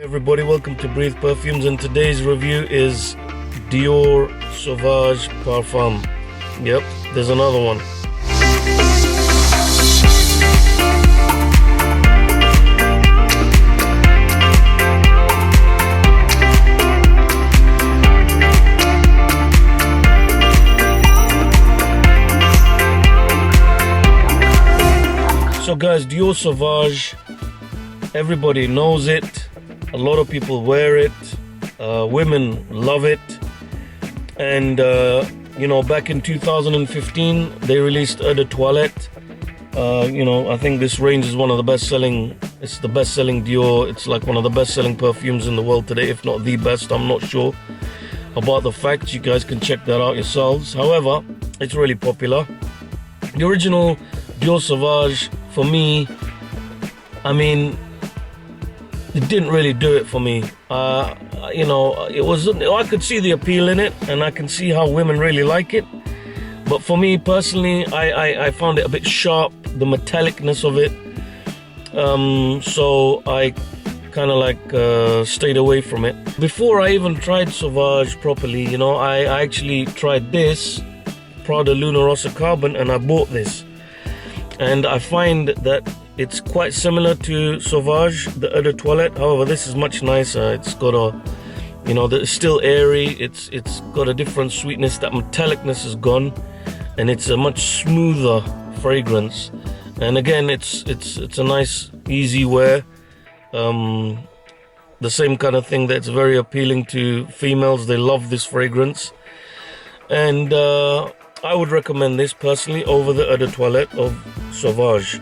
Everybody, welcome to Breathe Perfumes, and today's review is DIOR SAUVAGE Parfum. Yep, there's another one. So guys, DIOR SAUVAGE, everybody knows it. A lot of people wear it. Women love it. And you know, back in 2015 they released Eau de Toilette. You know, I think this range is one of the best-selling. It's the best-selling Dior. It's like one of the best-selling perfumes in the world today, if not the best. I'm not sure about the facts. You guys can check that out yourselves. However, it's really popular. The original DIOR SAUVAGE, for me, I mean, it didn't really do it for me. You know, it was, I could see the appeal in it, and I can see how women really like it. But for me personally, I found it a bit sharp, the metallicness of it. So I kind of like stayed away from it. Before I even tried Sauvage properly, you know, I actually tried this Prada Luna Rossa Carbon, and I bought this. And I find that it's quite similar to Sauvage, the Eau de Toilette. However, this is much nicer. It's got a, you know, it's still airy. It's got a different sweetness. That metallicness is gone, and it's a much smoother fragrance. And again, it's a nice, easy wear. The same kind of thing that's very appealing to females. They love this fragrance, and I would recommend this personally over the Eau de Toilette of Sauvage.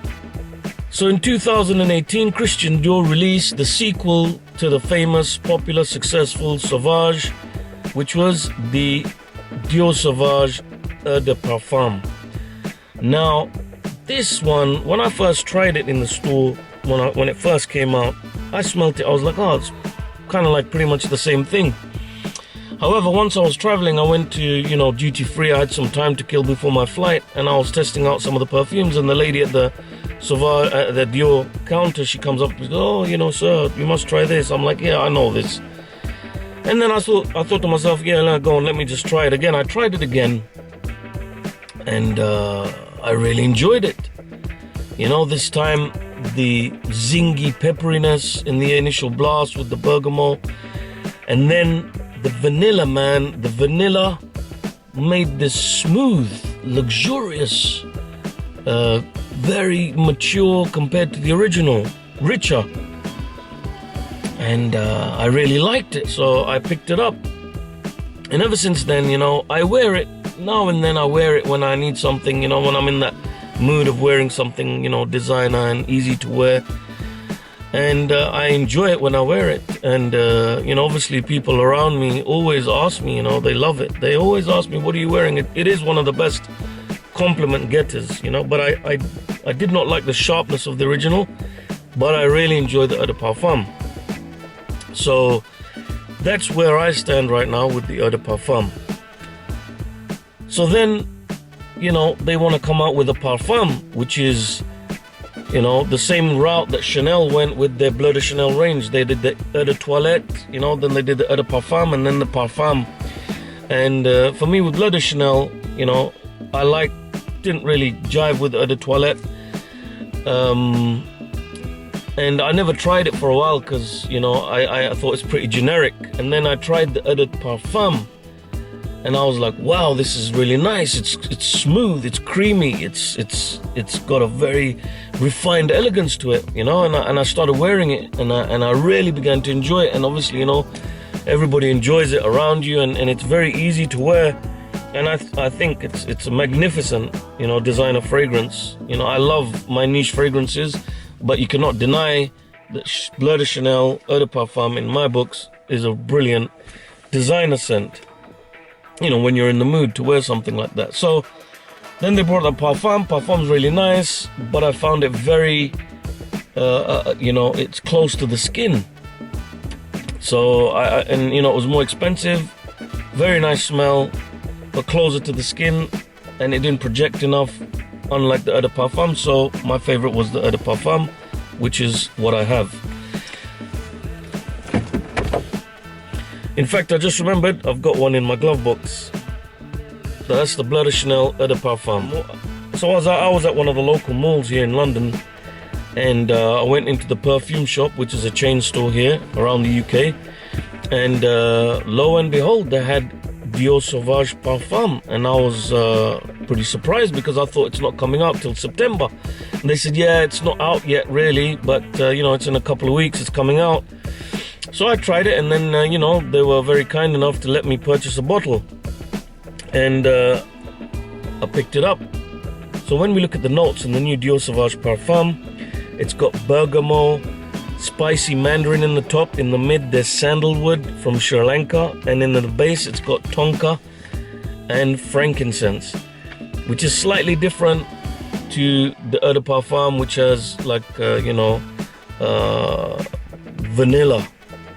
So in 2018, Christian Dior released the sequel to the famous, popular, successful Sauvage, which was the DIOR SAUVAGE Eau de Parfum. Now, this one, when I first tried it in the store, when it first came out, I smelled it. I was like, oh, it's kind of like pretty much the same thing. However, once I was traveling, I went to, you know, duty free. I had some time to kill before my flight, and I was testing out some of the perfumes, and the lady at the Sauvage, the Dior counter, she comes up and goes, oh, you know, sir, you must try this. I'm like, yeah, I know this. And then I thought to myself, yeah, go on, let me just try it again. I tried it again, and I really enjoyed it. You know, this time the zingy pepperiness in the initial blast with the bergamot, and then the vanilla, man, the vanilla made this smooth, luxurious, very mature compared to the original, richer. And I really liked it, so I picked it up. And ever since then, you know, I wear it now and then. I wear it when I need something, you know, when I'm in that mood of wearing something, you know, designer and easy to wear. And I enjoy it when I wear it. And you know, obviously people around me always ask me, you know, they love it. They always ask me, what are you wearing? It is one of the best compliment getters, you know. But I did not like the sharpness of the original, but I really enjoy the Eau de Parfum. So that's where I stand right now with the Eau de Parfum. So then, you know, they want to come out with a parfum, which is, you know, the same route that Chanel went with their Bleu de Chanel range. They did the Eau de Toilette, you know, then they did the Eau de Parfum, and then the Parfum. And for me, with Bleu de Chanel, you know, didn't really jive with Eau de Toilette. And I never tried it for a while because, you know, I thought it's pretty generic. And then I tried the Eau de Parfum, and I was like, wow, this is really nice. It's smooth, it's creamy, it's got a very refined elegance to it, you know. And I started wearing it, and I really began to enjoy it. And obviously, you know, everybody enjoys it around you, and it's very easy to wear. And I think it's a magnificent, you know, designer fragrance. You know, I love my niche fragrances, but you cannot deny that Bleu de Chanel Eau de Parfum, in my books, is a brilliant designer scent, you know, when you're in the mood to wear something like that. So then they brought the Parfum. Parfum's really nice, but I found it very, you know, it's close to the skin. So and you know, it was more expensive. Very nice smell, but closer to the skin, and it didn't project enough, unlike the Eau de Parfum. So my favorite was the Eau de Parfum, which is what I have. In fact, I just remembered I've got one in my glove box. That's the Bleu de Chanel Eau de Parfum. So I was at one of the local malls here in London, and I went into the perfume shop, which is a chain store here around the UK, and lo and behold, they had DIOR SAUVAGE Parfum, and I was pretty surprised because I thought it's not coming out till September. And they said, yeah, it's not out yet really, but you know, it's in a couple of weeks, it's coming out. So I tried it, and then you know, they were very kind enough to let me purchase a bottle, and I picked it up. So when we look at the notes in the new DIOR SAUVAGE Parfum, it's got bergamot, spicy mandarin in the top. In the mid, there's sandalwood from Sri Lanka, and in the base, it's got tonka and frankincense, which is slightly different to the Eau de Parfum, which has like you know, vanilla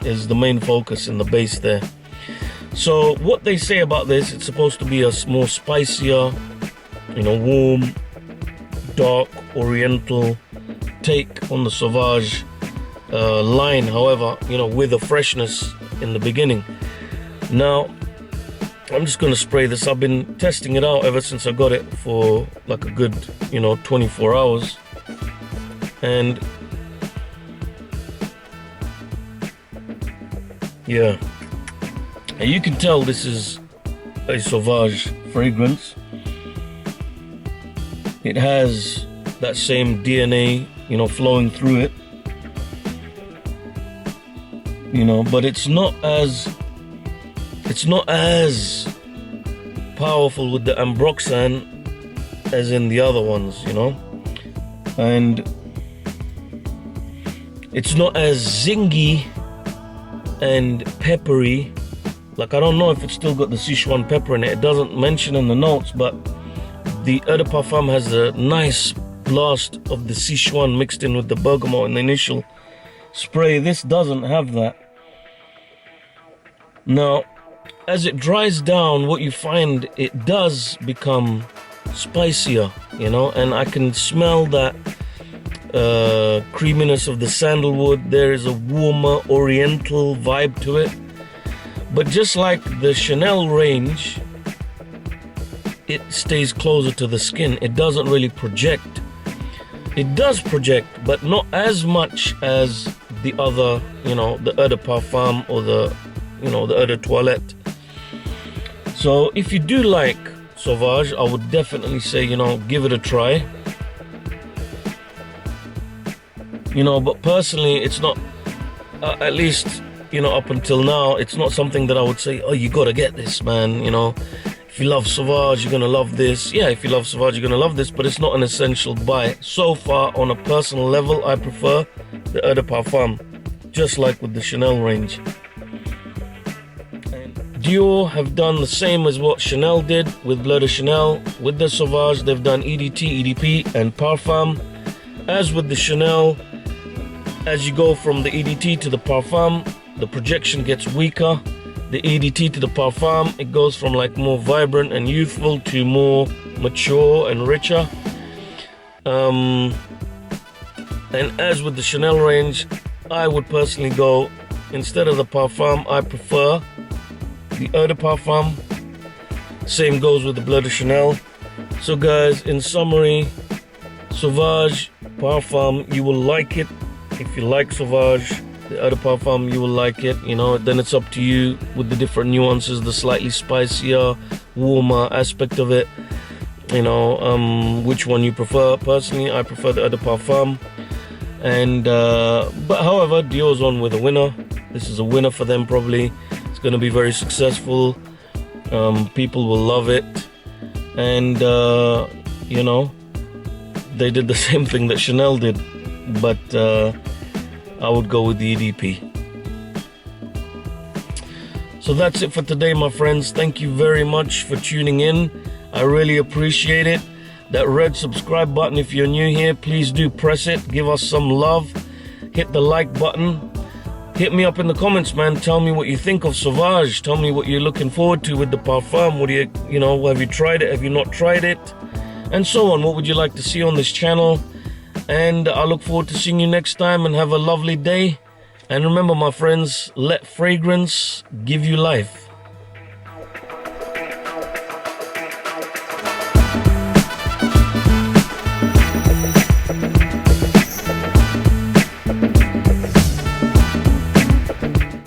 is the main focus in the base there. So what they say about this, it's supposed to be a more spicier, you know, warm, dark, oriental take on the Sauvage line, however, you know, with a freshness in the beginning. Now, I'm just going to spray this. I've been testing it out ever since I got it for like a good, you know, 24 hours. And yeah, and you can tell this is a Sauvage fragrance. It has that same DNA, you know, flowing through it, you know, but it's not as powerful with the ambroxan as in the other ones, you know, and it's not as zingy and peppery. Like, I don't know if it's still got the Sichuan pepper in it. It doesn't mention in the notes, but the Eau de Parfum has a nice blast of the Sichuan mixed in with the bergamot in the initial spray. This doesn't have that. Now, as it dries down, what you find, it does become spicier, you know, and I can smell that creaminess of the sandalwood. There is a warmer oriental vibe to it. But just like the Chanel range, it stays closer to the skin. It doesn't really project. It does project, but not as much as the other, you know, the Eau de Parfum or the, you know, the Eau de Toilette. So if you do like Sauvage, I would definitely say, you know, give it a try. You know, but personally, it's not, at least, you know, up until now, it's not something that I would say, oh, you gotta get this, man, you know. If you love Sauvage, you're gonna love this. Yeah, if you love Sauvage, you're gonna love this, but it's not an essential buy. So far, on a personal level, I prefer the Eau de Parfum, just like with the Chanel range. And Dior have done the same as what Chanel did with Bleu de Chanel. With the Sauvage, they've done EDT, EDP, and Parfum. As with the Chanel, as you go from the EDT to the Parfum, the projection gets weaker. The EDT to the Parfum, it goes from like more vibrant and youthful to more mature and richer. And as with the Chanel range, I would personally go, instead of the Parfum, I prefer the Eau de Parfum. Same goes with the Bleu de Chanel. So guys, in summary, Sauvage Parfum, you will like it. If you like Sauvage, the Eau de Parfum, you will like it, you know. Then it's up to you with the different nuances, the slightly spicier, warmer aspect of it, you know, which one you prefer. Personally, I prefer the Eau de Parfum. And but however, Dior's on with a winner. This is a winner for them probably. It's going to be very successful. People will love it. And you know, they did the same thing that Chanel did, but I would go with the EDP. So that's it for today, my friends. Thank you very much for tuning in. I really appreciate it. That red subscribe button, if you're new here, please do press it. Give us some love. Hit the like button. Hit me up in the comments, man. Tell me what you think of Sauvage. Tell me what you're looking forward to with the Parfum. What do you know, have you tried it? Have you not tried it? And so on. What would you like to see on this channel? And I look forward to seeing you next time, and have a lovely day And remember, my friends, let fragrance give you life.